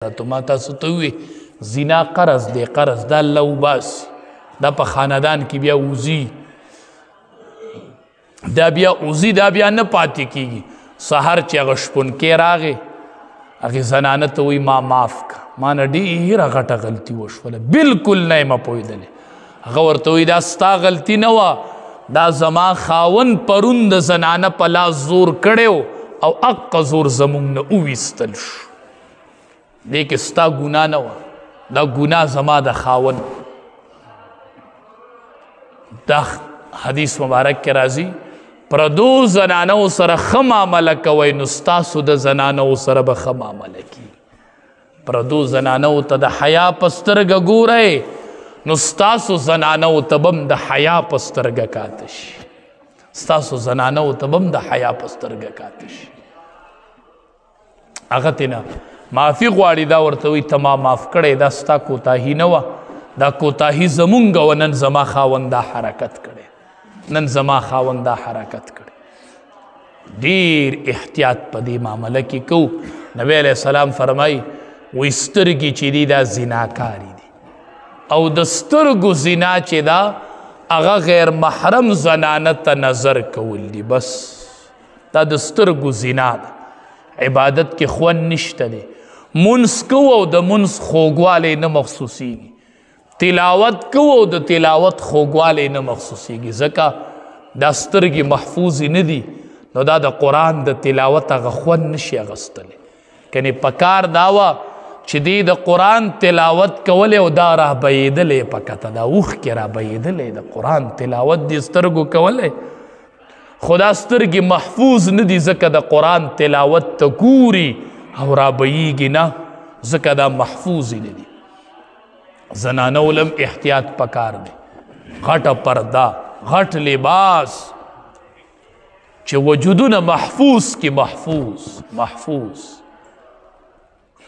تو ما تاسو ته وی زنا قرض دی قرض دا الله وباسي دا په خاندان کې بیا وزي دا بیا وزي دا بیا نه پاتې کیږي سحر چې هغه شپونکې راغې هغې زنانه ته وایي ما معاف که ما نه ډېره غټه غلطي وشوله بلکل نه یم پوهېدلې هغه ورته وایي دا ستا غلطي نه وه دا زما خاوند پرون د زنانه په لاس زور کړی او اقه زور زموږ نه وویستل شو دې کې ستا ګناه نه وه دا ګناه زما د خاوند دا حدیث مبارک کې راځي پردو زنانو سره ښه معامله کوئ نو ستاسو د زنانو سره به ښه معامله کېږي پردو زنانو ته د حیا په سترګه ګورئ نو ستاسو زنانو ته به هم د حیا په سترګه کاته شي ستاسو زنانو ته به هم د حیا په سترګه کاته شي هغه تېنه معافي غواړي دا ورته وایي ته ما معاف کړی دا ستا کوتاهي نه وه دا کوتاهي زمونږ وه نن زما خاوند دا حرکت کړی نن زما خاوند دا حرکت کړی ډېر احتیاط په دې معامله کې کوو نبی علیه السلام فرمایي وایي سترګې چې دي دا زناکاري دي او د سترګو زنا چې دا هغه غیر محرم زنانه ته نظر کول دي بس دا د سترګو زنا ده عبادت کې خوند نشته دی منځ کوو او د منځ خوږوالی نه محسوسیږي تلاوت کوو او د تلاوت خوږوالی نه محسوسیږي ځکه دا سترګې محفوظې نه دي نو دا د قرآن د تلاوت هغه خوند نشي اخیستلی کنې پکار دا وه چې دی د قرآن تلاوت کولی او دا رابهیدلی په کته دا اوښکې رابهیدلی د قرآن تلاوت دې سترګو کولی خدا سترګې محفوظ نه دي ځکه د قرآن تلاوت ته ګوري او رابهیږي نه ځکه دا محفوظ نه دي زنانو لم احتیاط پکار دی غټه پرده غټ لباس چې وجودونه محفوظ کی محفوظ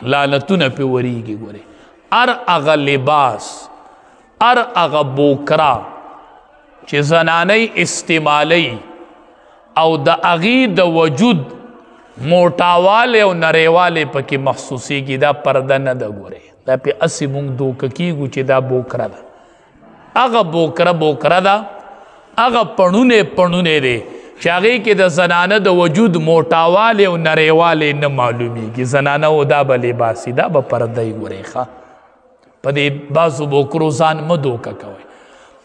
لعنتونه پې ورېږي ګورې هر هغه لباس هر هغه بوکرا چې زنانۍ استعمالی او د هغې د وجود موټاوالی او نریوالی پکې محسوسیږي دا پرده نه ده ګورې دا پې هسې مونږ دوکه کیږو چې دا بوکره ده هغه بوکره ده هغه پړونی دی چې هغې کې د زنانه د وجود موټاوالی او نریوالی نه معلومیږي زنانه او دا به لباسي دا به پرده یې ګورئ ښه په دې بعضو بوکرو ځان مه دوکه کوئ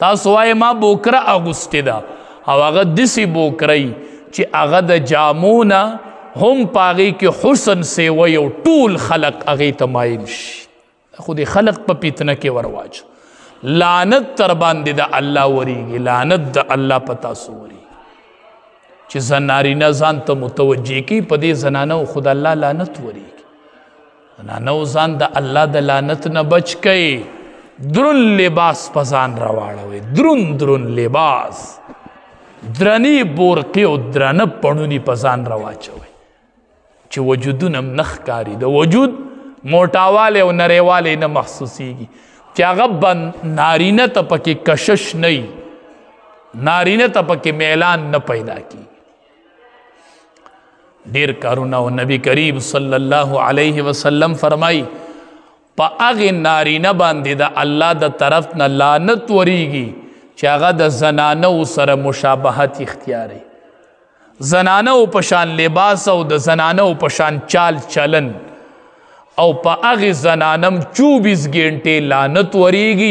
تاسو وایې ما بوکره اغوستې ده او هغه داسې بوکرئ چې هغه د جامو نه هم په هغې کې حسن سیوی او ټول خلق هغې ته مایل شي خو دې خلق په فتنه کې ورواچ لعنت تر باندې د الله ورېږي لعنت د الله په تاسو ورېږي چې نارینه ځان ته متوجه کړي په دې زنانو خو د الله لعنت ورېږي زنانو ځان د الله د لعنت نه بچ کړئ درون لباس په ځان راواړوئ درون لباس درنې بورقې او درانه پړوني په ځان راواچوئ چې وجودونه هم نه ښکاري د وجود موټاوالی او نریوالی نه محسوسیږي چې هغه به نارینه ته پکې کشش نه وي نارینه ته پکې میلان نه پیدا کیږي ډېر کارونه او نبی کریم صلی الله علیه وسلم فرمایي په هغې نارینه باندې د الله د طرف نه لعنت ورېږي چې هغه د زنانو سره مشابهت اختیاري زنانو په شان لباس او د زنانو په شان چال چلن او په هغې زنانم 24 ګنټې لعنت ورېږي